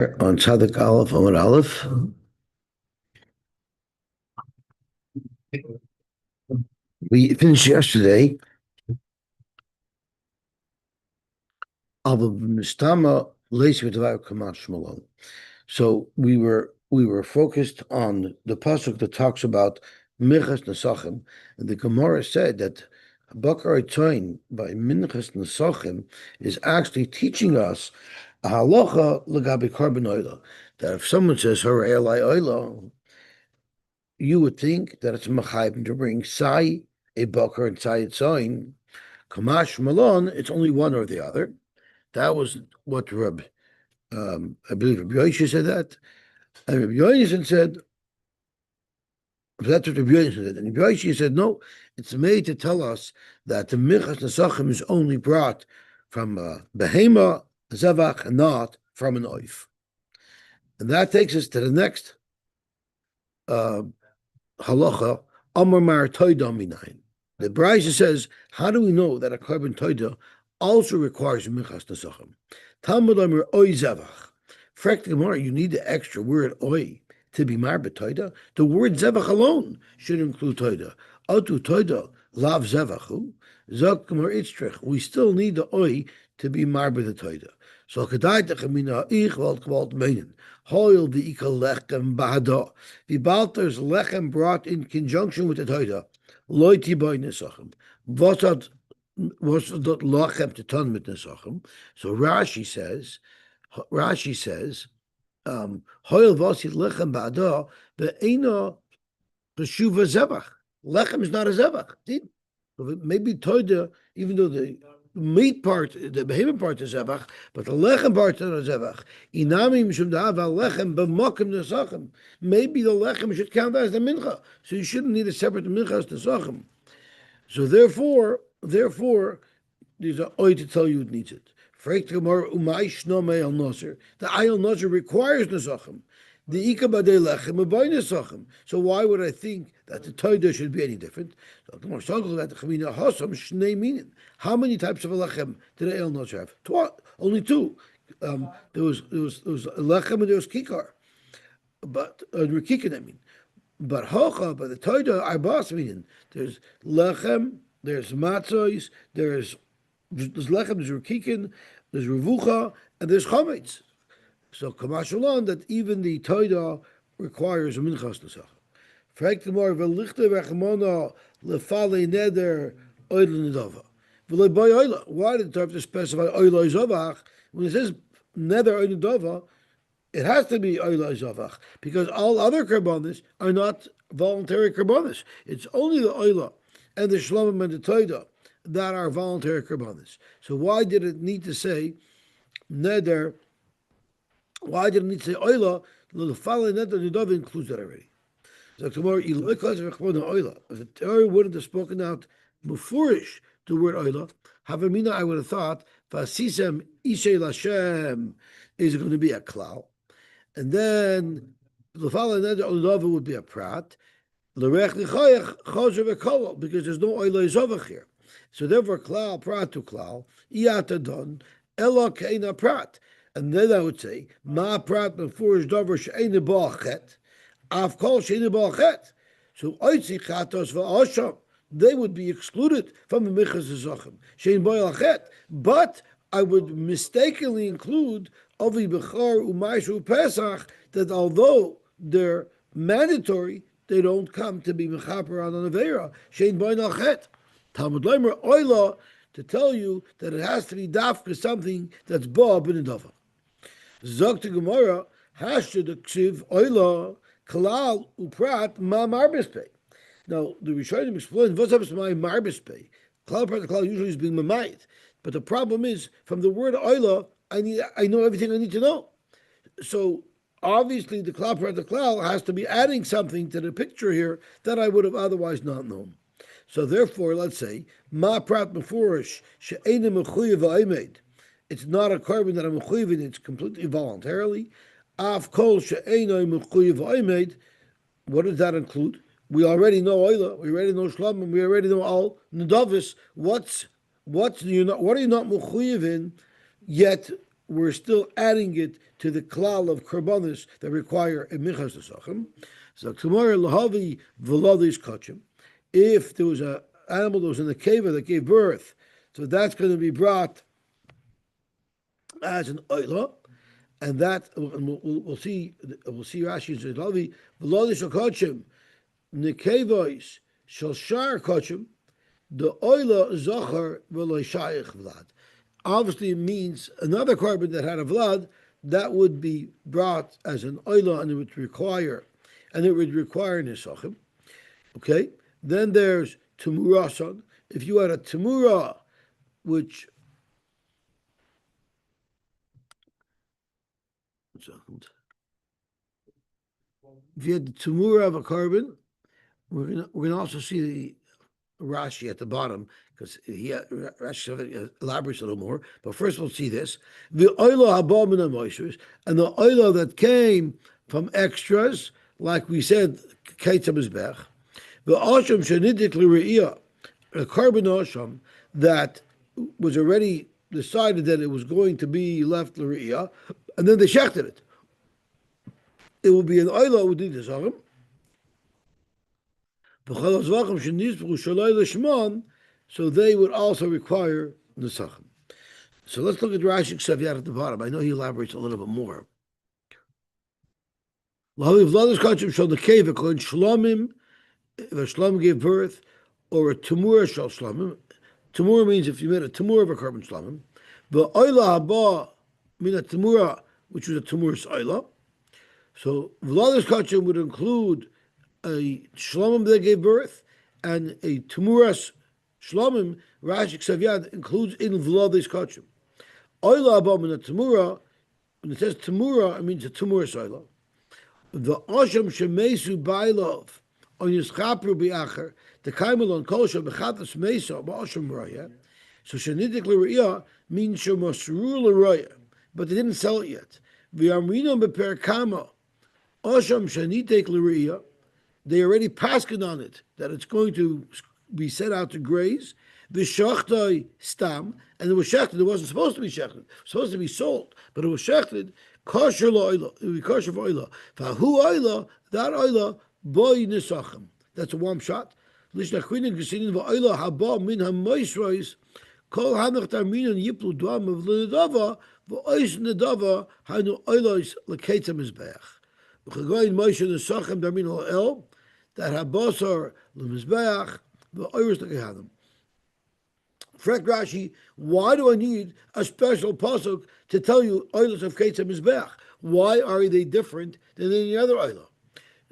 On Tzaddik Aleph, Amud Aleph. We finished yesterday. So we were focused on the pasuk that talks about Minchas Nesachim, and the Gemara said that Bakar Toin by Minchas Nesachim is actually teaching us a halacha legabe korban oila, that if someone says Hare Elai Oila, you would think that it's machayim to bring sai a bakar and sai a tzayin. Kamash Malon, it's only one or the other. That was what I believe Rabbi Yosy said that. And Rabbi Yosy said, that's what Rabbi Yosy said. And Rabbi Yosy said, no, it's made to tell us that the Minchas Nesachim is only brought from Behema, Zevach, and not from an oif. And that takes us to the next halacha, Amar Mar Toida Minayin. The Brisa says, how do we know that a korban toida also requires minchas nesachim? Talmud Amar Oy Zevach. Frek the Gemara, you need the extra word Oy to be marbet toida. The word Zevach alone should include toida. Atu toida lav Zevachu. Zok Gemara Itztrich. We still need the Oy to be marbet the toida. So kedai techamina ich walt gewalt meinen. Hoil the ikal lechem bahada. The balter's lechem brought in conjunction with the toida. Loiti boy nesachim. Was that lachem to ton mit nesachim? So Rashi says, Hoil vasi lechem ba'ada ve'ena b'shuva zevach. Lechem is not a zevach. Maybe toida, even though the meat part, the behemoth part is zevach, but the lechem part is not zevach. Inami mishum da'ava lechem b'makim nesachim. Maybe the lechem should count as the mincha, so you shouldn't need a separate mincha as nesachim. So therefore, there's an oy to tell you it needs it. The ayel nazir requires nesachim. The ikabadei lechem abay nesachim. So why would I think that the toida should be any different? How many types of lechem did the ayel nazir have? Only two. There was lechem and there was kikar, but rikikin, I mean. But hocha, by the toida arbas meaning there's lechem, there's matzos, there's lechem, there's rikikin, there's revucha, and there's chametz. So kamashalon that even the toida requires a minchas nesach. Fragt the more velichte v'chmona lefale neder oil nedava. Why did the Torah have to specify oil zovach when it says neder oil nedava? It has to be oila zavach because all other karbonis are not voluntary karbonis. It's only the oila and the shlomim and the toida that are voluntary karbonis. So why did it need to say neder? Why did it need to say oila? The following neder nidava includes that already. So tomorrow, if the Torah wouldn't have spoken out mufurish the word oila, havamina, I would have thought vasisem ishay lashem is going to be a klal. And then the following neder would be a prat, because there's no oilay zovach here. So therefore, klal prat to klal iyata don ela keina prat. And then I would say ma prat before davar she'ena ba'achet af kol she'ena ba'achet. So oitzi chatos va'asham, they would be excluded from the michas zachim she'en ba'achet. But I would mistakenly include Avi Bechar Umaishu Pesach, that although they're mandatory, they don't come to be mechaper on an avera. Shein boy nachet. Talmud Leimer Oila to tell you that it has to be dafka something that's ba bin dava. Zok to Gemara hashd the ksiv Oila kalal uprat ma marbespay. Now the Rishonim explain what's up with my marbespay. Klal prat klal usually is being mamayit, but the problem is from the word Oila. I know everything I need to know. So obviously the klal has to be adding something to the picture here that I would have otherwise not known. So therefore, let's say ma prat mefurish she'ena mechuyev v'aymed. It's not a carbon that I'm mechuyev in; it's completely voluntarily. Av kol she'ena mechuyev v'aymed. What does that include? We already know oila. We already know shlamim. We already know all nadavis. What are you not mechuyev in? Yet we're still adding it to the klal of korbanos that require a minchas nesachim. So tomorrow lahavi v'ladis kachim. If there was an animal that was in the cave that gave birth, so that's going to be brought as an oila, and that we'll see Rashi says lahavi v'ladis kachim nekevois shel shar kachim the oila zachar v'lo shayich vlad. Obviously, it means another korban that had a vlad that would be brought as an oila, and it would require nisachim. Okay. Then there's temurasan. If you had a temura, which if you had the temura of a korban, we're gonna also see the Rashi at the bottom, because Rashi elaborates a little more. But first we'll see this. The oila haba min hamoishers, and the oila that came from extras, like we said, keitzah mizbech. The asham shenidik l're'iyah, a korban asham that was already decided that it was going to be left l're'iyah, and then they shechted it. It will be an oila with the zachim. So they would also require nesachim. So let's look at Rashi Ksaviyat at the bottom. I know he elaborates a little bit more. If a shlom gave birth, or a tumur shal shlomim. Tumur means if you made a tumur of a korban shlomim. The oila haba min a tumura, which was a tumur's oila. So v'ladis kachim would include a shlomim that gave birth, and a tumuras shlomim. Rashi Ksaviyad includes in v'ladis kachim. Oila haba min a tumura. When it says tumura, it means a tumur's oila. The asham shemesu bailov on yischapru biacher the kaimelon kolsha bechatas mesa ba'asham raya. So shenidik l'riyah means shemasru l'raya, but they didn't sell it yet. V'amrino beper kama asham shenidik l'riyah. They already paskin on it that it's going to be set out to graze. The shachtai stam, and it was shechted. It wasn't supposed to be shechted. It was supposed to be sold, but it was shechted. Kosher lo'ila. It would be kosher for oila. Fahu oila, that oila, boy nisachim. That's a warm shot. Lishnachwinin gesinin v'oila haba min hamoisrois kol hanach tarminon yiplu dvam of l'nedava v'ois nedava hanu oilois l'ketzah mizbeach. V'chagoyin Moshe nisachim darmin ha'el that habasar l'mizbeach v'oiros l'kehanim. Frek Rashi, why do I need a special pasuk to tell you oilos of ketzah mizbeach? Why are they different than any other oila?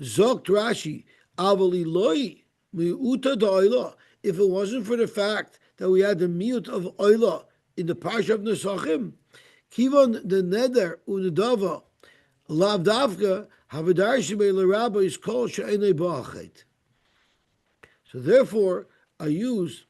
Zokt Rashi, avali loi miuta da'oila. If it wasn't for the fact that we had the miut of oila in the parsha of Nesachim, kivon the neder unedava lav davka havadarshi be'lerabba is called she'enei ba'achet. So therefore I use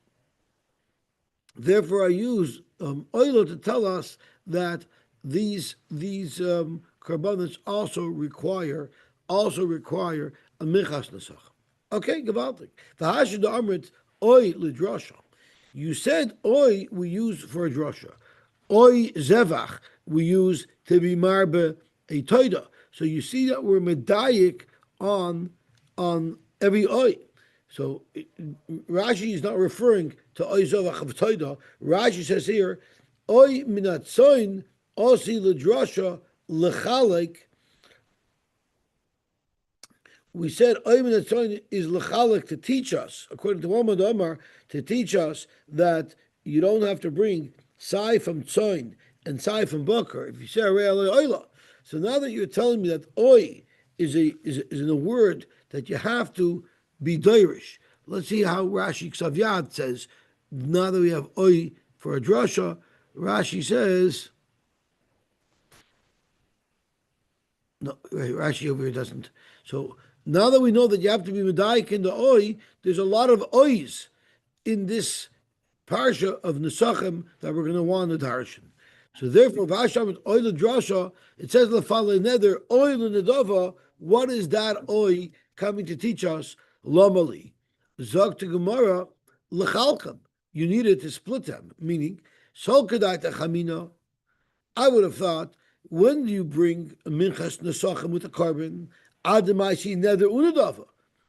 oila to tell us that these korbanos also require a minchas nesach. Okay, gewaltig. V'hashid amrit oy lidrasha. You said oy we use for a drasha. Oy zevach we use to be marbe a toida. So you see that we're medayik on every oy. So Rashi is not referring to oy zevach of toida. Rashi says here oy minatzoin osi lidrasha lechalek. We said oy minatzoin is lechalek to teach us, according to Muhammad Omar, to teach us that you don't have to bring sai from tzoin and sai from bakar if you say oyla. So now that you're telling me that oy is in a word that you have to be dairish. Let's see how Rashi Ksaviyad says. Now that we have oy for a drasha, Rashi says. No, Rashi over here doesn't. So now that we know that you have to be medayik in the oy, there's a lot of oys in this parsha of Nesachim that we're going to want to darshan. So therefore, v'asham oy l'drasha, it says l'falei neder oy l'nedava. What is that oy coming to teach us? Lamali zog to Gemara l'chalkam. You needed to split them, meaning sol kedai techamina I would have thought, when do you bring a minchas nesachim with a carbon? Adamaishi nether unadava.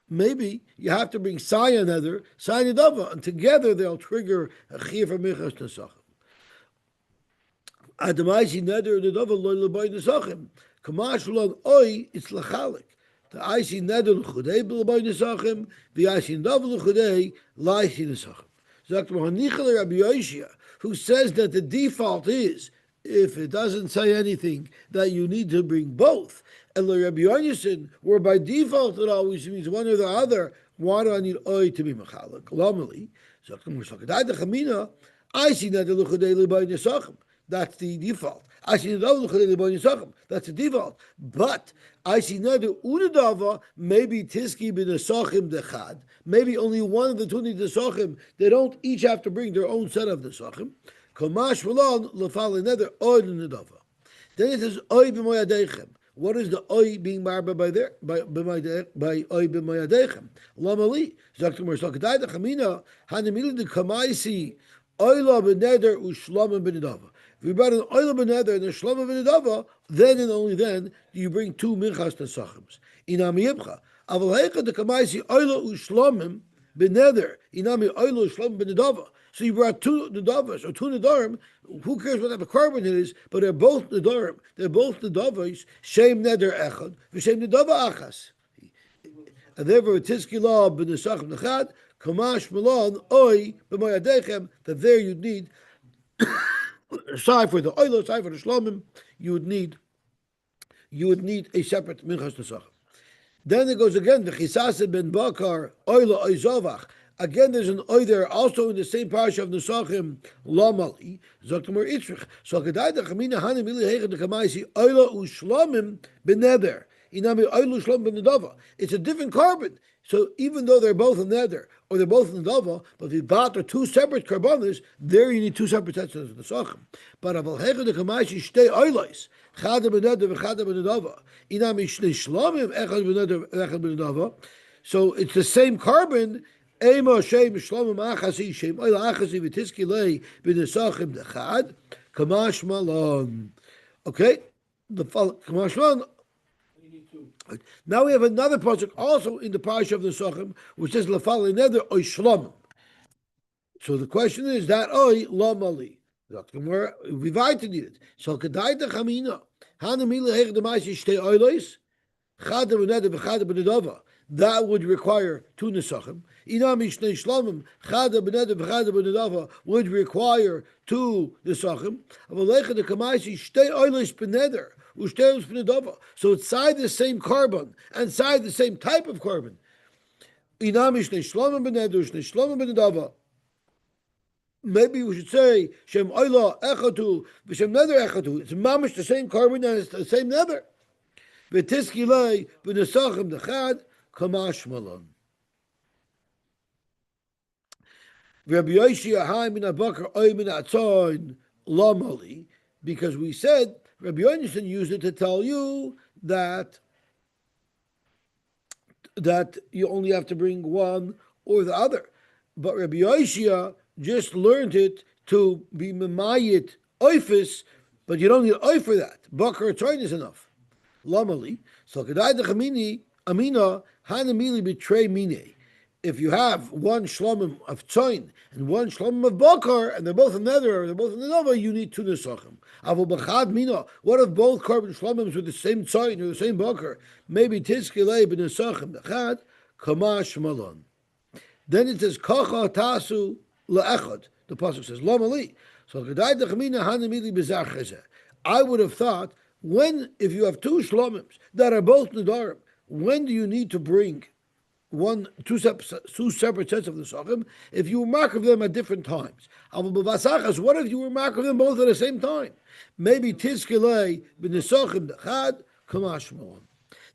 Maybe you have to bring saya nether, saya nedava, and together they'll trigger a chiyuv for minchas nesachim. Adamaishi nether unadava loy lebay nesachim. Kamash lon oi, it's lachalik. The icy nether l'chudei b'lebay nesachim, the icy nedava l'chudei laishi nesachim. Dr. Hanichel Rabbi Yosy, who says that the default is, if it doesn't say anything, that you need to bring both. And Rabbi Yosy, where by default it always means one or the other, why do I need oi to be mechalek? Lamali, I see that the that's the default. I see that's the default. But I see that unadava maybe tiski bin nesachim dechad. Maybe only one of the two nesachim. They don't each have to bring their own set of nesachim. Kamash v'lan lefal another oid nedava. Then it says oid b'moyadechem. What is the oid being marba by there? By oid b'moyadechem. Lamali zaktu mersakadai dechamina hanimili de kamaisi oila b'neder u'shlam b'nedava. If you brought an oil b'neder and a shlam b'nedava, then and only then do you bring two minchas nesachims. Inami yibcha. Aval heicha de kamaisi oila u'shlamim b'neder. Inami oila u'shlam b'nedava. So you brought two nedavas or two nedarim. Who cares what type of carbon it is? But they're both nedarim. They're both nedavas. Shem neder echad. V'shem nedava achas. And therefore, tiski law b'nesachim nechad. Kamash malon oi b'mayadechem. That there you need. Aside for the oil, aside for the shlomim, you would need a separate minchas nesachim. Then it goes again. The chisase ben bakar oila oizovach. Again, there's an oy there also in the same parasha of nesachim lamali zaktamur itzrich. So kedai the chamina hanim ili hegen the kamaisi oila ushlomim beneder inami oila ushlom benedava. It's a different carbon. So even though they're both in nether or they're both in dava, but if you bought are two separate carbonas, there you need two separate sets of nesachim. But aval hegen the kamaisi shtei oilais chada beneder v'chada benedava inami shnei shlomim echad beneder echad benedava. So it's the same carbon. Ema shem shlomim achasi shem oil achasi v'tiski lei b'nesachim dechad kamash malon. Okay, the kamash malon. Now we have another pasuk also in the parasha of the Nesachim, which says lafal neder oy shlomim. So the question is that oy lamali. We're revived it. So kedai the chamina hanamila hech demaisi shtei oilos chada b'neder v'chada b'nedava. That would require two nesachim. Inami shnei shlamim chada b'neder v'chada b'nedava would require two nesachim. Avalecha the kamaisi shtei oilos b'neder u'shtei oilos b'nedava. So it's side the same carbon and side the same type of carbon. Inami shnei shlamim b'neder u'shnei shlamim b'nedava. Maybe we should say shem oila echatu v'shem neder echatu. It's mamish the same carbon and it's the same nether. V'tiski lei b'nesachim dechad. Kamash malon. Rabbi Yosy Ahai min abakar oy min atzoin lamali, because we said Rabbi Yosy used it to tell you that you only have to bring one or the other, but Rabbi Yosy just learned it to be memayit oifis, but you don't need oif for that. Bakar atzoin is enough. Lamali. So kedai dechamini amina. Hanamili betray mine. If you have one shlomim of tzoin and one shlomim of bakar, and they're both in nether or they're both in the nova, you need two nesachim. Avol b'chad mina. What if both carbon shlomims with the same tzoin or the same bakar? Maybe tiskilei b'nesachim b'chad kamash malon. Then it says kacha tasu le'echad. The pasuk says lamali. So kedai dechamina hanamili b'zar chesed. I would have thought if you have two shlomims that are both nedarim, when do you need to bring two separate sets of the nesachim if you mark of them at different times? What if you were mark of them both at the same time? Maybe tiskilei b'nesachim dechad kamash malon.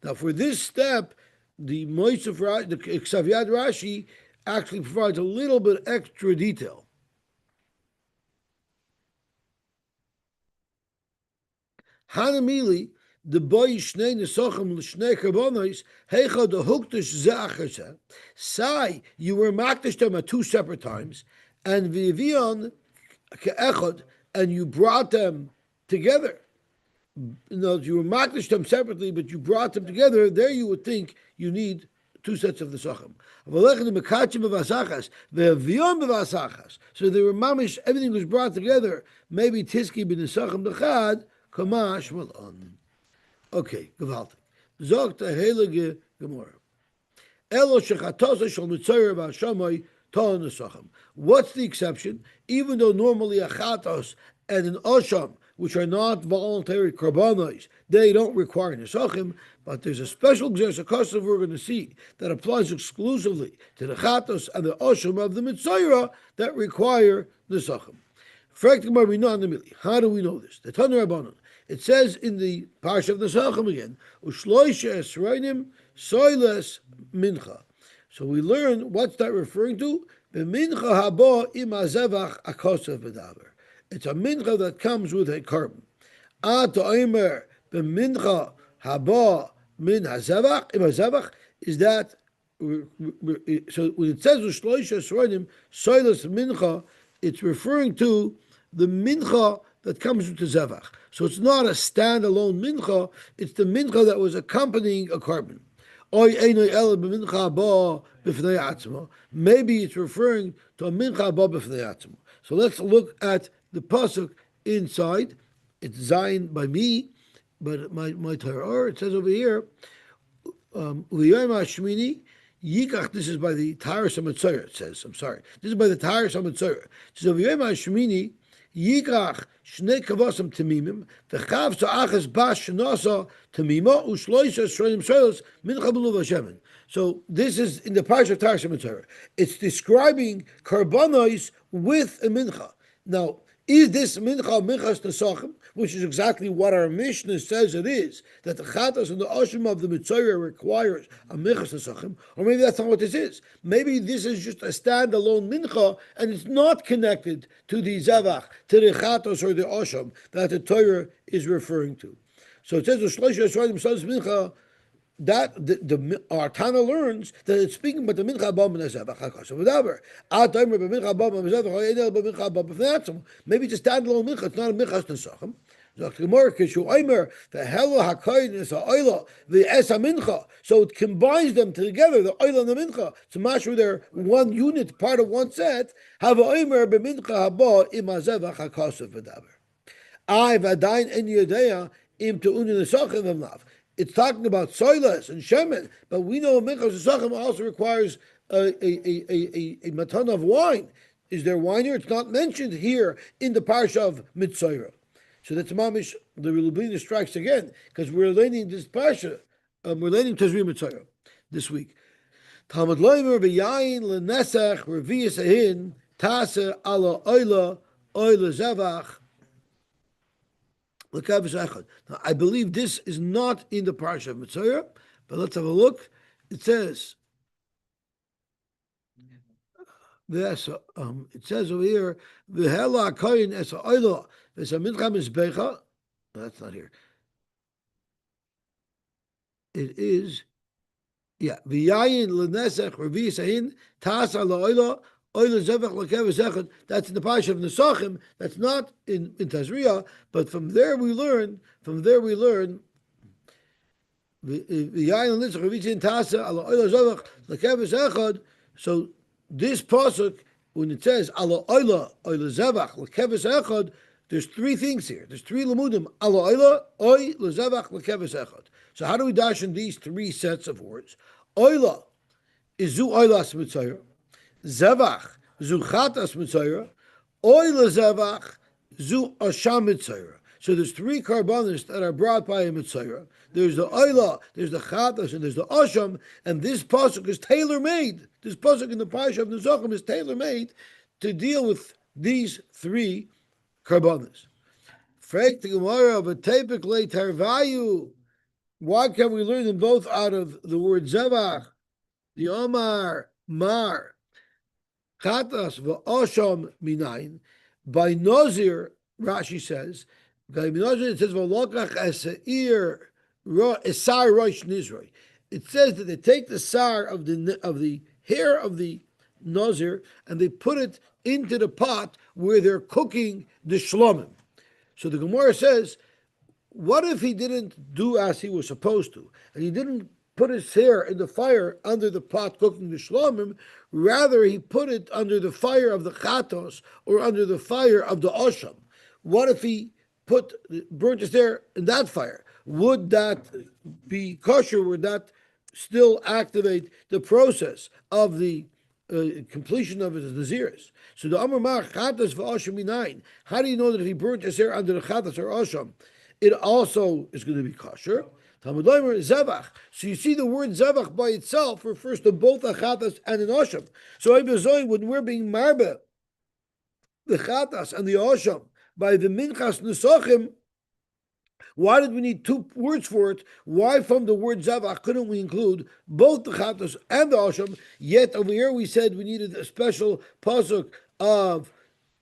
Now for this step, the Ksav Yad Rashi actually provides a little bit extra detail. Hanamili. The boy shnei nesachim l'shnei karbonos heicha the huktish ze'achaseh. Sai, you were makdish them at two separate times, and v'vion ke'echad, and you brought them together. You were makdish them separately, but you brought them together. There, you would think you need two sets of the sachim. So they were mamish. Everything was brought together. Maybe tiski bin sachim dechad kamash malon. Okay, gewaltig. Zogt der heilige Gemara. What's the exception? Even though normally a chatos and an osham, which are not voluntary karbanos, they don't require nesachim, but there's a special exercise we're going to see that applies exclusively to the chatos and the osham of the mitzayra that require nesachim. How do we know this? The Tanur Rabbanon. It says in the parsha of the Nesachim again, Ushloisha esrainim soiles mincha. So we learn, what's that referring to? B'mincha haba im hazevach akosav v'daber. It's a mincha that comes with a carbon. Ad ta'omer b'mincha haba min hazevach im hazevach is that. So when it says Ushloisha esrainim soiles mincha, it's referring to the mincha that comes with the zevach. So it's not a standalone mincha, it's the mincha that was accompanying a carbon. Maybe it's referring to a mincha ba b'fnei atzmo. So let's look at the pasuk inside. It's Zayin by me, but my Torah, it says over here, this is by the Taharas HaMetzora, it says, I'm sorry. This is by the Taharas HaMetzora. It says, Yikach shnei kavosam temimim v'chav tza'achas bas shenasa temima u'shloisha shronim shrolos mincha b'luv hashemen. So this is in the parsha of Taharas HaMetzora. It's describing karbanos with a mincha. Now, is this mincha minchas nesachim, which is exactly what our Mishnah says it is, that the chatas and the oshim of the mitzvah requires a minchas nesachim, or maybe that's not what this is. Maybe this is just a standalone mincha, and it's not connected to the zevach, to the chatas or the oshim that the Torah is referring to. So it says the shloisha yisraelim says mincha. That our Tana learns that it's speaking about the mincha abba minazevach hakasav v'daber. Atomer b'mincha abba minazevach ha'enel b'mincha abba b'fnei atzmo. Maybe it's a standalone mincha. It's not a mincha nesachim. So it combines them together, the oil and the mincha. So mashu, they're one unit, part of one set. Have oimer b'mincha haba imazevach hakasav v'daber. I v'adayin en yodea im te'unin nesachim v'mlav. It's talking about soilas and shemen, but we know minchas nesachim also requires a matan of wine. Is there wine here? It's not mentioned here in the parsha of Mitzayra. So that's mamish. The Lubina strikes again because we're learning this parsha. We're learning Tazri Mitzayra this week. Talmud loimer v'yayin lenesach reviyas ahin tase ala oila zevach. Now, I believe this is not in the parsha of Mitzayra, but let's have a look. It says, it says over here, "V'hela koyin es ha'oila v'samincha mizbecha." That's not here. It is, yeah. V'yayin l'nesech reviyas ahin tasa la'oila. That's in the parsha of Nesachim. That's not in Tazria, but from there we learn. So this pasuk, when it says ala oila zevach lekeves echad, there's three things here. There's three lemudim ala oila oy lezevach lekeves echad. So how do we dash in these three sets of words? Oila is zu oilas mitzayir. Zevach zu chatas mitzayra, oil zevach zu asham mitzayra. So there's three karbanos that are brought by a mitzayra. There's the oila, there's the chatas, and there's the asham. And this pasuk is tailor made. This pasuk in the parsha of Nezachim is tailor made to deal with these three karbanos. Frek the Gemara of a typically tarvayu. Why can we learn them both out of the word zevach? The Omar Mar. Chatas v'osham minayin. By Nazir, Rashi says, by Nazir it says v'lokach esair esar rosh nizroi. It says that they take the sar of the hair of the Nazir and they put it into the pot where they're cooking the shlomim. So the Gemara says, what if he didn't do as he was supposed to, and he didn't put his hair in the fire under the pot cooking the shlomim? Rather, he put it under the fire of the chatos or under the fire of the osham. What if he burnt his hair in that fire? Would that be kosher? Would that still activate the process of the completion of his naziris? So the Amar Mach chatas v'osham minayin. How do you know that if he burnt his hair under the chatas or osham, it also is going to be kosher? Talmud Leimer zevach. So you see, the word zevach by itself refers to both a chatas and an osham. So when we're being marbe the chatas and the osham by the minchas nesachim, why did we need two words for it? Why from the word zavach couldn't we include both the chatos and the osham? Yet over here we said we needed a special pasuk of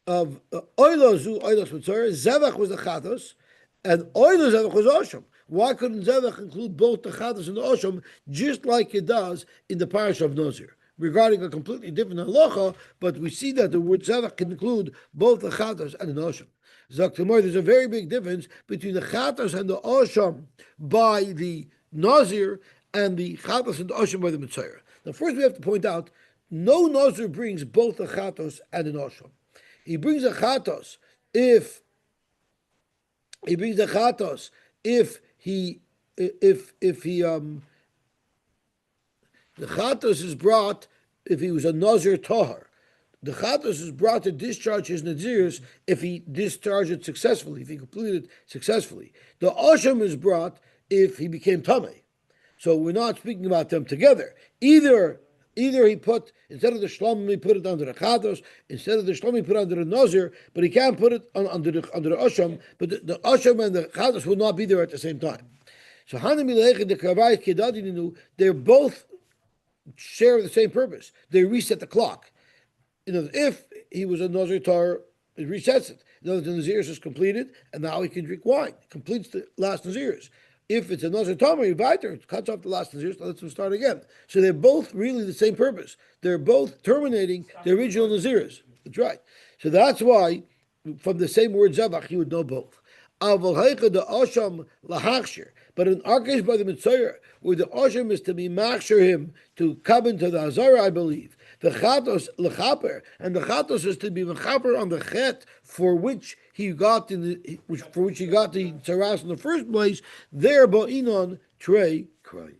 oilazu oilas mitzvah. Zavach was the chatos, and oilas zavach was osham. Why couldn't zavach include both the chatos and the osham, just like it does in the parish of Nazir? Regarding a completely different halacha, but we see that the word zavach can include both the chatos and the osham. There's a very big difference between the chatos and the osham by the nazir and the chatos and the osham by the mitzvah. Now, first we have to point out, no nazir brings both the chatos and an osham. He brings a chatos if he the chatos is brought if he was a nazir tahar. The chatos is brought to discharge his nazirs if he discharged it successfully, if he completed it successfully. The osham is brought if he became tamei. So we're not speaking about them together. Either he put, instead of the shlomim, he put it under the chatos, instead of the shlomim, he put it under the nazir, but he can't put it under the osham, but the osham and the chatos will not be there at the same time. So they're both share the same purpose. They reset the clock. If he was a Nazir Tar, it resets it. The Naziris is completed, and now he can drink wine. It completes the last Naziris. If it's a Nazir Tamar, it cuts off the last Naziris, lets him start again. So they're both really the same purpose. They're both terminating the original Naziris. That's right. So that's why, from the same word Zavach, you would know both. But in our case, by the Mitzvah, where the Osham is to be machshir him to come into the Azara, I believe. The chatos lechaper, and the chatos is to be mechaper on the chet for which he got the tzaras in the first place. There ba'inon trei kray.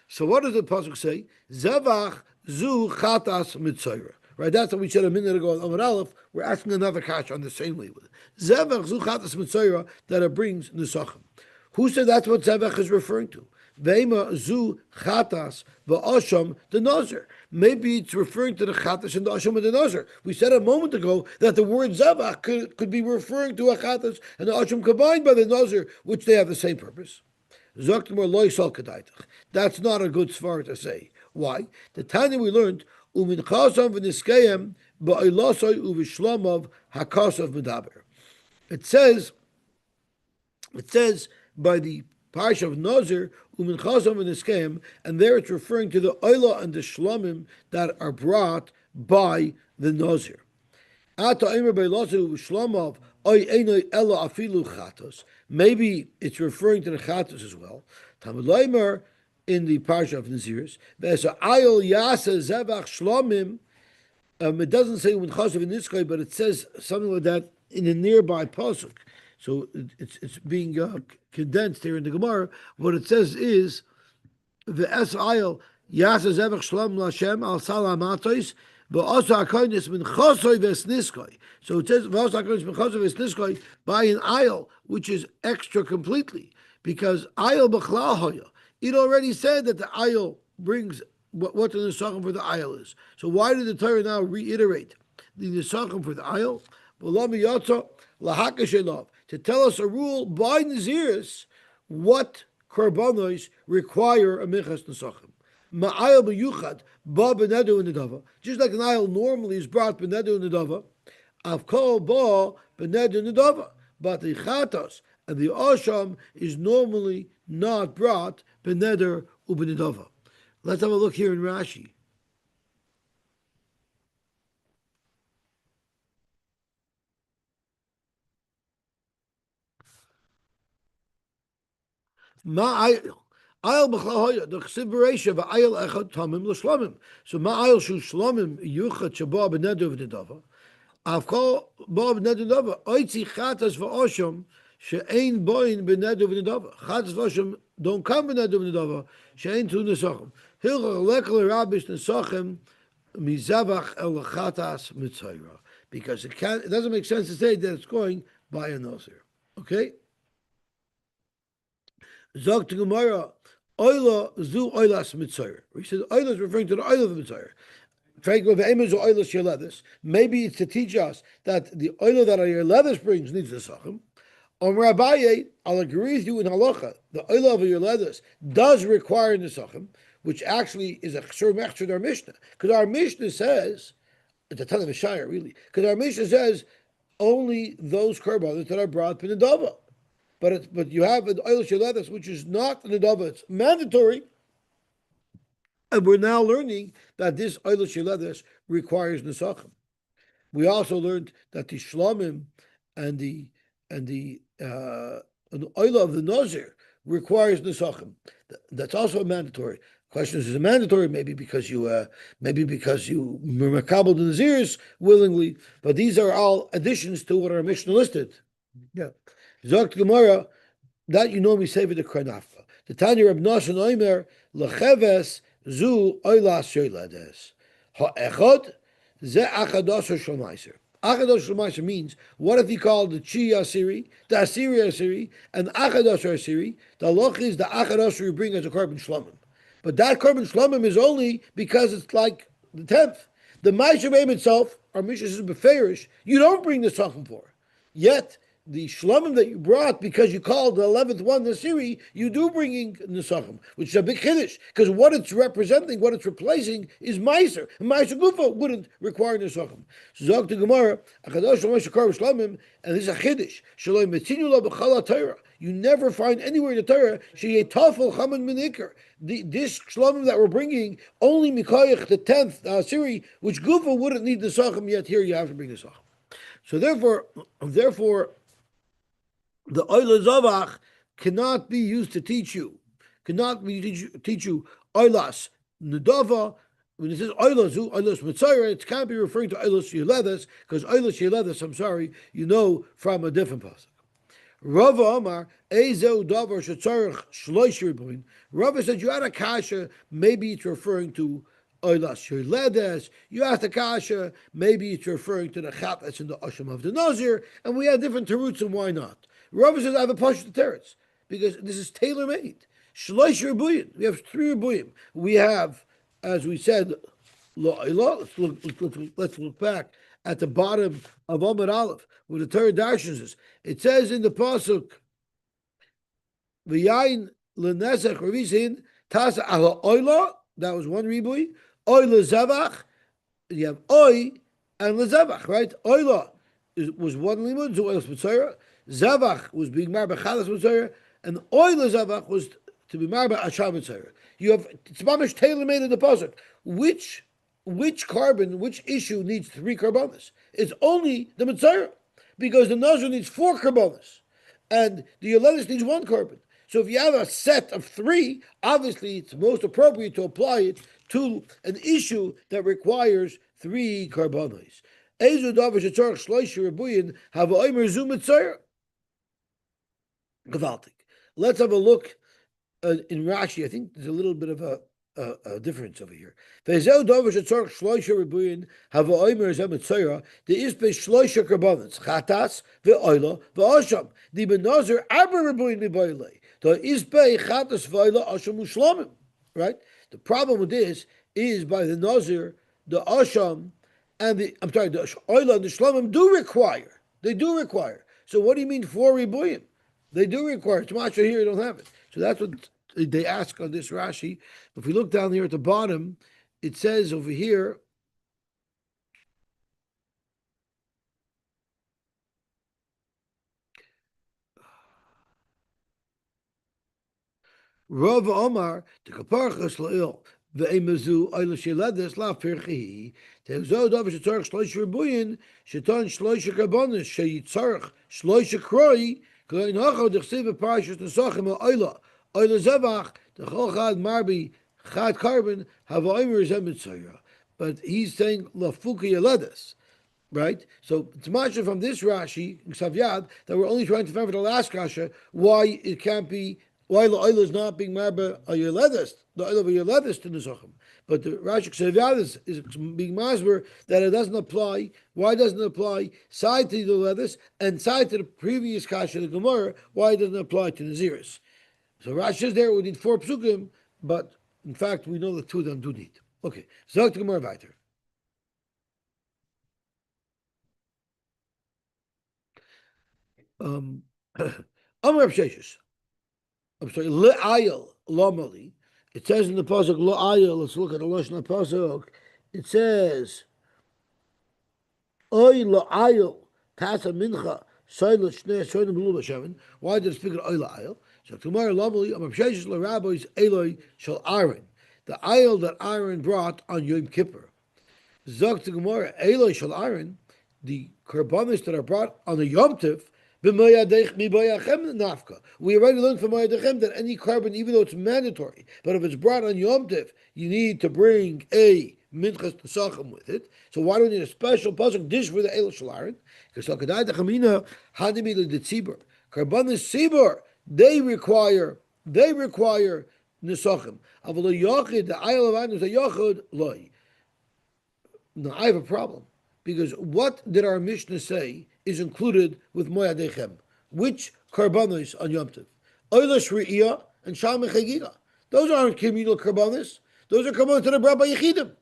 So what does the pasuk say? Zavach zu chatas mitzayra. Right, that's what we said a minute ago on Amar Aleph. We're asking another kash on the same way with it. Zavach zu chatas mitzayra, that it brings nesachim. Who said that's what zavach is referring to? Veima zu chatas va'asham the nazir. Maybe it's referring to the chatas and the asham and the nazir. We said a moment ago that the word zavach could be referring to a chatas and the asham combined by the nazir, which they have the same purpose. That's not a good svar to say. Why? The Tanya we learned umin chasam v'niskayim ba'ilosay uvishlamav hakasav medaber. It says by the Parsha of Nazir, Umin Chazam and Iskem, and there it's referring to the Oila and the Shlomim that are brought by the Nazir. Maybe it's referring to the Chatos as well. Talmud Leimer in the Parsha of Naziris, it doesn't say Umin Chazam and Iskem, but it says something like that in a nearby pasuk. So it's being condensed here in the Gemara. What it says is the Esayil Yasa Zevach Shalom Lashem Al Salam Atos, but also Akonis Min Chosoy Vesniskoy. So it says also Akonis Min Chosoy Vesniskoy by an aisle which is extra completely, because aisle B'chlal Hoya. It already said that the aisle brings what the Nesachim for the aisle is. So why did the Torah now reiterate the Nesachim for the aisle? To tell us a rule by Naziris what korbanos require a minchas nesachim. Ma'ayel b'yuchad ba b'nedu nedava. Just like an ayel normally is brought b'nedu nedava, avkol ba b'nedu nedava. But the chatos and the osham is normally not brought b'neder u'b'nedava. Let's have a look here in Rashi. Ma'ayil. Ayil b'chlahoya, the chesiv bereisha, v'ayil echad tamim l'shlamim. So ma'ayil shu shlamim yuchat shaba b'nedu v'nedava. Avkol ba b'nedu v'nedava. Oitzi chatas v'osham she'ein boin b'nedu v'nedava. Chatas v'osham don't come b'nedu v'nedava she'ein tu nesachim. Hilchach lekal rabish nesachim mizavach el chatas mitzayra. Because it doesn't make sense to say that it's going by a Nazir. Okay? Zog to Gemara, Oila zu Oilas Mitzayr. He says Oila is referring to the Oila of the Mitzayr. Maybe it's to teach us that the Oila that your leathers brings needs the Sachim. Abaye, I'll agree with you in Halacha. The Oila of your leathers does require Nesachim, which actually is a Chsur Mechsur our Mishnah. Because our Mishnah says, it's a ton of a Shire, really. Because our Mishnah says only those korbanos that are brought in the Dava. But you have an oil sheledes, which is not an adava, it's mandatory. And we're now learning that this oil sheledes requires nesachim. We also learned that the shlamim and the oil of the nazir requires nesachim. That's also mandatory. Question is it mandatory? Maybe because you makabel the nazirs willingly. But these are all additions to what our Mishnah listed. Yeah. Zok Gemara, that you know me say with the Kranafka. The Tanya Reb Nosson Oimer lecheves zu oilas shoylades. Ha'echad ze achados shalmaiser. Achados shalmaiser means what if you call the Chi Asiri, the Asiri Asiri, and Achados Asiri? The loch is the Achados you bring as a korban shlomim. But that korban shlomim is only because it's like the 10th. The Ma'aseh Beim itself, our Mishnah is beferish. You don't bring the sachim for. Yet the shlamim that you brought because you called the 11th one Nasiri, you do bringing Nesachim, which is a big chiddush, because what it's representing, what it's replacing is Meiser. And Meiser Gufa wouldn't require Nesachim. So Zog to Gemara, Akadosh Shlomo Shekar Shlamim, and this is a chiddush. Shalom Metinu Lo B'Chala Torah. You never find anywhere in the Torah Sheyei Tafel Chaman Minikar. This shlamim that we're bringing only Mikoyach the 10th Asiri, which Gufa wouldn't need Nesachim, yet here you have to bring Nesachim. So therefore, the oila zavach cannot be used to teach you. Teach you oilas nedava. When it says oilas mitzayra, it can't be referring to oilas yeledes because oilas yeledes, I'm sorry, you know from a different pasuk. Rava Amar Ezeu davar shetzarich shloish ribuin. Rava said you had a kasha. Maybe it's referring to oilas yeledes. You asked a kasha. Maybe it's referring to the chat that's in the asham of the nazir. And we had different teruts and why not? Rava says I have a push to teretz because this is tailor made. Shloish ribuyin. We have 3 ribuyim. We have, as we said, let's look back at the bottom of Amud Aleph where the Torah darshans is. It says in the pasuk, "V'yayin lenesach revisin tasa ala oila." That was 1 ribuy. Oila zavach. You have oy and lezavach, right? Oila was 1 limud, so oil mitzayra. Zavach was being married by chalas mitzayra, and oila zavach was to be married by asham mitzayra. You have it's mamish tailor made in the pasuk. Which carbon, which issue needs 3 carbonas? It's only the mitzayra, because the nazir needs 4 carbonas, and the yoledis needs 1 carbon. So if you have a set of 3, obviously it's most appropriate to apply it to an issue that requires 3 carbonos. Ezu davar shetzarich shloisha rebuyin have oimer zu mitzayra. Gewaltig. Let's have a look in Rashi. I think there's a little bit of a difference over here. Ve'zeu davar shetzarich shloisha rebuyin have oimer zu mitzayra. The is be shloisha carbonos chatas ve'oila ve'asham. The benazir aber rebuyin liboyle. The is be chatas ve'oila asham ushlamim. Right. The problem with this is by the nazir, the asham and the oila and the shlamim do require. They do require. So what do you mean 4 ribuyim? They do require. It's much here you don't have it. So that's what they ask on this Rashi. If we look down here at the bottom, it says over here. Rav Omar the kaparchas la'il ve'emazu oila sheledes la pirchi te'zo davar shetzarich shloish ribuyin sheton shloish karbonis sheyitzarich shloish kroi k'lein hacha d'chsiv b'parashas nesachim ha'oila Oil zevach the chol chad marbi chad carbon have oimer zemitzoyra. But he's saying lafuka yeledes. Right? So it's much from this Rashi, Xavyad, that we're only trying to find for the last Kasha why it can't be, why the oil is not being marba a Yeledes, the oil of a Yeledes to Nusachim. But the Rashi Xavyad is being masber that it doesn't apply. Why doesn't it apply? Side to the Yeledes and side to the previous Kasha, the Gemara, why it doesn't apply to Naziris. So Rashi is there, we need 4 psukim, but in fact we know that 2 of them do need. Okay, so the Gemara weiter. Amr Sheshes. I'm sorry, Le'ayel, Lomali. It says in the Pasuk, Le'ayel, let's look at the Lashon Pasuk. It says, Oy Le'ayel, Tasa Mincha, Soyle Shnei, Soyle B'lu B'Sheven. Why did it speak of Oy Le'ayel? So tomorrow, Lomali, Amr Sheshes, Le'Rabbis, Eloi, Shal Aaron. The ayel that Aaron brought on Yom Kippur. Zog to Gemara, Eloi Shal Aaron, the karbanis that are brought on the Yom Tiv, we already learned from Mayadechem that any carbon, even though it's mandatory, but if it's brought on Yom Tiv, you need to bring a minchas tesachim with it. So why do we need a special pasuk dish for the Eil Shalarin? Because Hakadai Dechamina Hanimi the Tzibur. Karbanis Tzibur, they require nesachim. Avalo Yachid, the Isle of Adam is a Yachid loy. Now I have a problem. Because what did our Mishnah say is included with Moyadechem? Which karbanos on Yom Tov? Oila Shri'iyah and Shalmei Chagiga. Those aren't communal karbanos. Those are karbanos that are brought by Yechidim.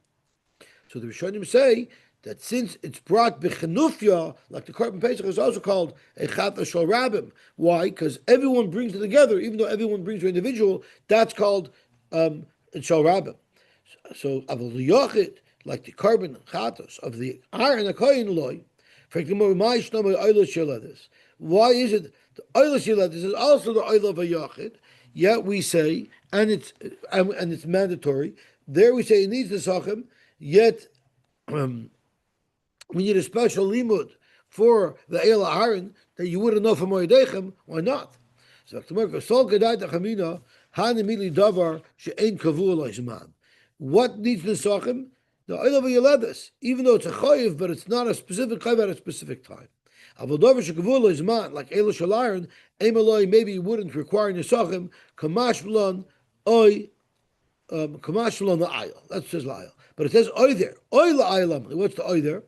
So the Rishonim say that since it's brought b'chenufya, like the Korban Pesach is also called a Chatha Shal Rabim. Why? Because everyone brings it together, even though everyone brings an individual, that's called Shal Rabim. So Avol Yochid, like the carbon chatos of the iron koyin loy. Why is it the oil shiladis is also the oil of a yachid? Yet we say, and it's mandatory. There we say it needs the sachem. Yet we need a special limud for the eil aharon that you wouldn't know from Moedechem. Why not? So Sol Gedai Tachamina Hanimili Davar She'ein Kavu Eloizman. What needs the sachem? The oil of a yeledes, even though it's a chayiv, but it's not a specific chayiv at a specific time. Avodavar shekavula is man, like Eila Shalaron, Emaloi maybe wouldn't require nesachim, kamash v'lon oy, kamash v'lon la'ayil. That says la'ayil. But it says oy there. Oy la'ayilam. What's the oy there?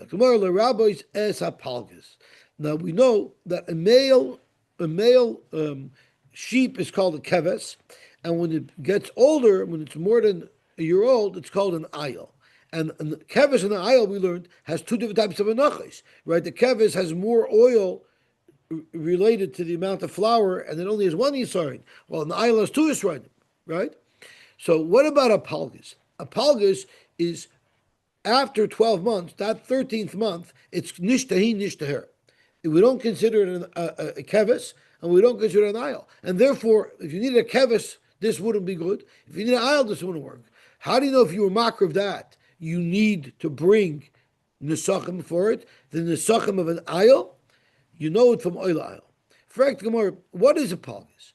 Tomorrow the rabbis es hapalgas. Now we know that a male sheep is called a keves, and when it gets older, when it's more than a year old, it's called an ayil. And the kevis and the ayil, we learned, has 2 different types of menachos, right? The kevis has more oil related to the amount of flour, and it only has 1 yisarin, while an ayil has 2 yisarin, right? So what about a palgas? A palgas is after 12 months, that 13th month, it's nishtahi nishtaher. We don't consider it a kevis, and we don't consider it an ayil. And therefore, if you needed a kevis, this wouldn't be good. If you need an ayil, this wouldn't work. How do you know if you were makar of that? You need to bring nesachim for it. The nesachim of an ayil, you know it from oil ayil. Fragt Gemara, what is a palgas?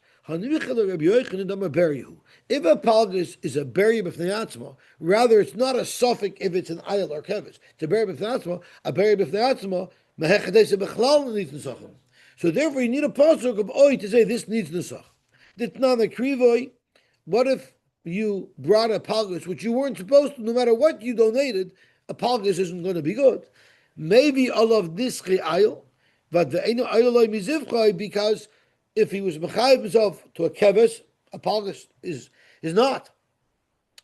If a palgas is a berry b'fnei, rather it's not a suffix if it's an ayil or kevis. It's a berry b'fnei, a berry b'fnei mehechadesa bechlal needs nesachim. So therefore, you need a pasuk of oil to say this needs nesach. It's not a krivoy. What if you brought a palgas, which you weren't supposed to, no matter what you donated, a palgas isn't going to be good. Maybe all of this ayil, but the eno ayiloi mizivchai, because if he was mechayiv himself to a keves, a palgas is not.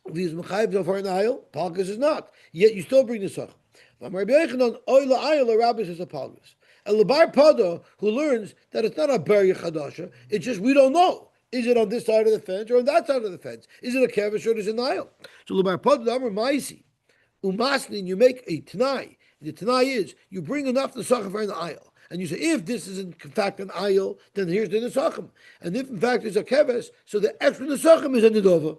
If he is mechayiv himself for an ayil, palgas is not. Yet you still bring the sach. Rabbi Yochanan oila ayil, a rabbis is a palgas. And Lebar Pada, who learns that it's not a berya chadasha, it's just we don't know. Is it on this side of the fence or on that side of the fence? Is it a kevish or is it an ayil? So Lebar Pada Amar Maisi, Umasnin, you make a tanai. The tanai is you bring enough nesachim for an ayil, and you say if this is in fact an ayil, then here's the nesachim, and if in fact it's a kevish, so the extra nesachim is a nidova.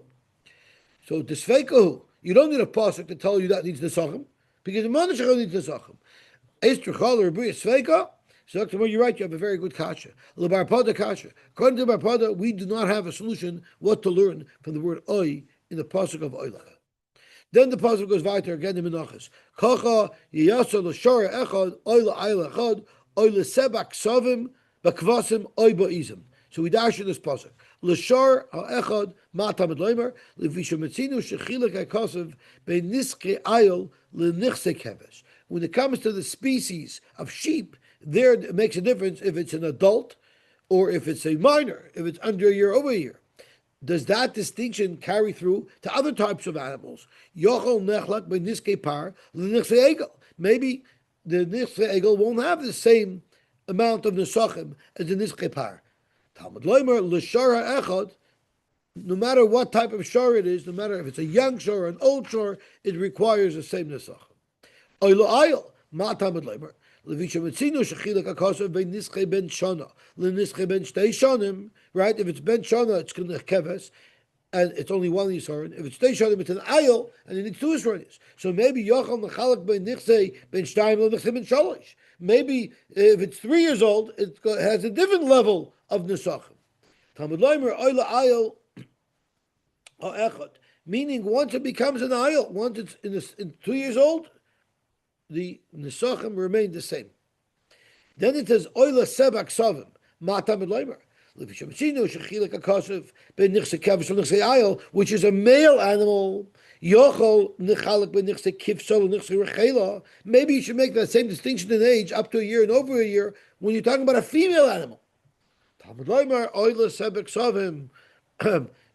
So the sveikahu, you don't need a pasuk to tell you that needs nesachim because the manashach needs nesachim. Eister chal or b'yis sveika. So Dr. You're right, you have a very good kasha. L'barpada kasha. According to Barpada, we do not have a solution what to learn from the word oy in the pasuk of oilacha. Then the pasuk goes weiter again in Menachos. Kacha yiyasa l'shara echad oy la'ayla echad oy l'sebak savim b'kvasim oy ba'izim. So we dash in this pasuk. L'shar ha'echad ma'tamid leimer l'vishametzinu shechilek ha'kasav be'niske ayel l'nichse kevesh. When it comes to the species of sheep, there it makes a difference if it's an adult or if it's a minor, if it's under a year, over a year. Does that distinction carry through to other types of animals? Yochel nechlak by niske par l'nichse egel. Maybe the nichse egel won't have the same amount of nesachim as the niske par. Talmud Leimer l'shar ha'echad. No matter what type of shar it is, no matter if it's a young shar or an old shar, it requires the same nesachim. Oylo ayel ma Talmud Leimer. Right, if it's ben shana, it's going to keves, and it's only one yisaron. If it's stay shana, it's an ayel, and it needs two yisronis. So maybe yochal nechalak ben nichse ben shtayim lo nichse ben shalosh. Maybe if it's 3 years old, it has a different level of nesachim. Talmud Leimer oyla ayel ha'echad, meaning once it becomes an ayel, once it's in 2 years old, the nesachim remain the same. Then it says oila sebak savim matam leimer, which is a male animal. Maybe you should make that same distinction in age up to a year and over a year when you're talking about a female animal.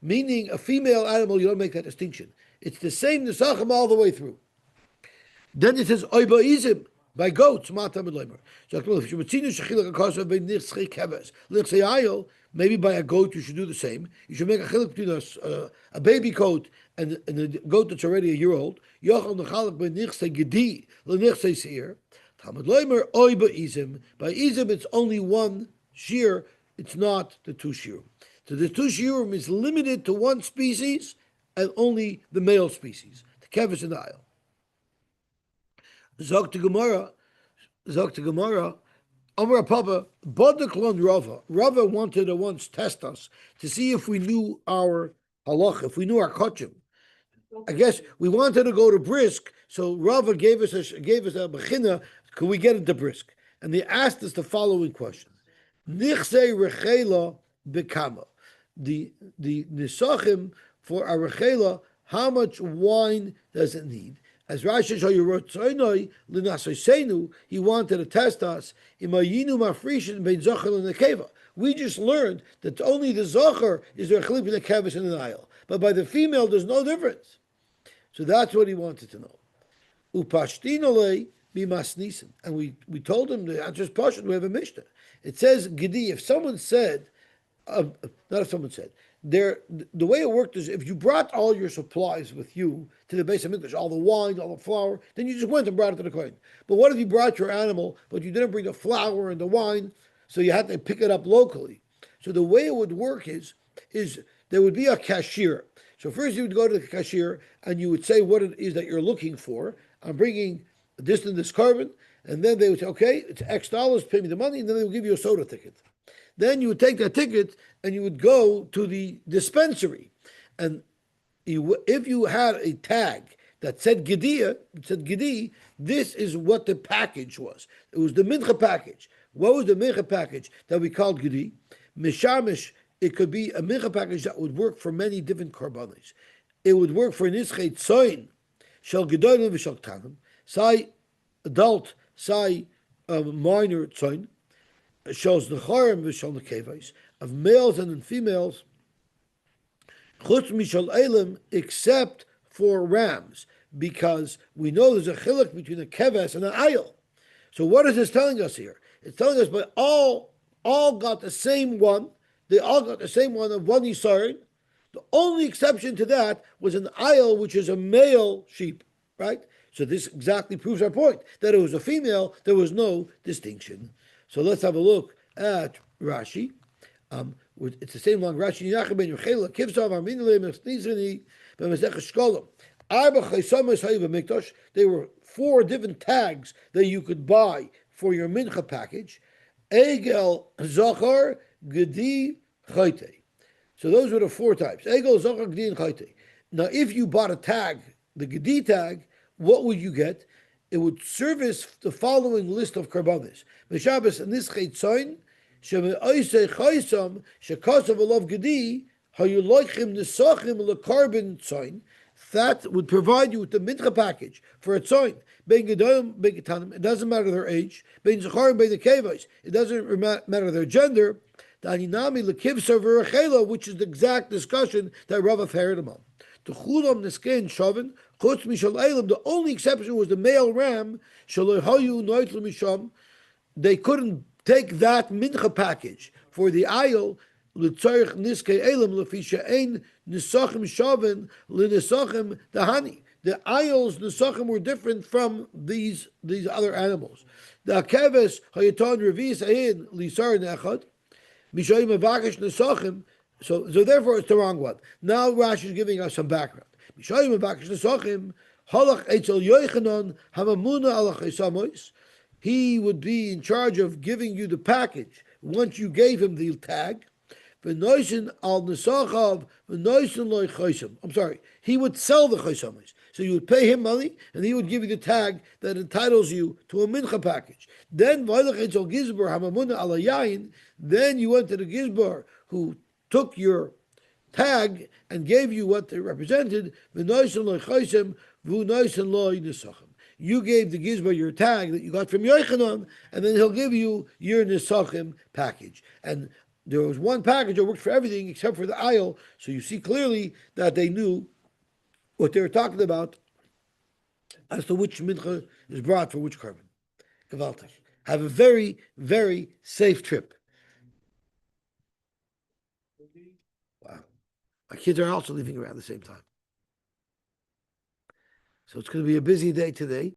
Meaning a female animal, you don't make that distinction. It's the same nesachim all the way through. Then it says oibaizim by goats. Maybe by a goat you should do the same. You should make a chiluk between a baby goat and a goat that's already a year old. By izim it's only one shear. It's not the two shear. So the two shearim is limited to one species and only the male species, the kevis and the ayil. Zog to Gemara, Amar Papa, Bodaklon Rava. Rava wanted to once test us to see if we knew our halach, if we knew our kachim. I guess we wanted to go to brisk, so Rava gave us a bechina. Could we get into brisk? And they asked us the following question: Nichse rechela bekama. The nisachim for our rechela, how much wine does it need? As Rashi he wanted to test us. We just learned that only the zocher is there chlip in the kevis and the nile, but by the female there's no difference. So that's what he wanted to know. Upashtinole bimasnisin, and we told him the answer is pashut. We have a mishnah. It says gedi. If someone said, not if someone said. The way it worked is if you brought all your supplies with you to the base of Mikdash, all the wine, all the flour, then you just went and brought it to the Kohen. But what if you brought your animal, but you didn't bring the flour and the wine, so you had to pick it up locally? So the way it would work is there would be a cashier. So first you would go to the cashier and you would say what it is that you're looking for. I'm bringing this and this carbon, and then they would say, okay, it's X dollars, pay me the money, and then they would give you a soda ticket. Then you would take that ticket and you would go to the dispensary. And if you had a tag that said Gedi, this is what the package was. It was the mincha package. What was the mincha package that we called Gedi? Mishamish, it could be a mincha package that would work for many different karbanis. It would work for Nischei Tzoin, Shel Gedolim v'Shel Ktanim, Sai adult, Sai minor Tzoin, shows the charim v'shal nekevos of males and females, chutz mishal elim, except for rams, because we know there's a chiluk between a keves and an ayil. So what is this telling us here? It's telling us, but all got the same one. They all got the same one of one yisarin. The only exception to that was an ayil, which is a male sheep, right? So this exactly proves our point that it was a female. There was no distinction. So let's have a look at Rashi. It's the same long Rashi. There were 4 different tags that you could buy for your mincha package. Egel Zachar Gedi Chayte. So those were the four types. Egel Zachar Gedi and Chayte. Now, if you bought a tag, the Gedi tag, what would you get? It would service the following list of karbanis. Meshabes and this chaytzoin, sheme oisei chaysam, shekasav alav Gedi, how you like him nisachim lekarbon tzoin. That would provide you with the mincha package for a tzoin. It doesn't matter their age. It doesn't matter their gender. Which is the exact discussion that Rava heard about. The only exception was the male ram. They couldn't take that mincha package for the ayil. The ayils nesachim were different from these other animals. The akeves hayaton revis ayin lisar nechad mishayim avakish nesachim. So therefore it's the wrong one. Now Rashi is giving us some background. Mishayim avakish nesachim halach etzel yoichanan hamamuna alach esamois. He would be in charge of giving you the package once you gave him the tag. I'm sorry, he would sell the chaysamis. So you would pay him money, and he would give you the tag that entitles you to a mincha package. Then then you went to the gizbar who took your tag and gave you what they represented. You gave the gizbar your tag that you got from Yochanan, and then he'll give you your nisachim package. And there was one package that worked for everything except for the aisle, so you see clearly that they knew what they were talking about as to which mincha is brought for which carbon. Gewaltig. Have a very, very safe trip. Wow. My kids are also leaving around the same time. So it's going to be a busy day today.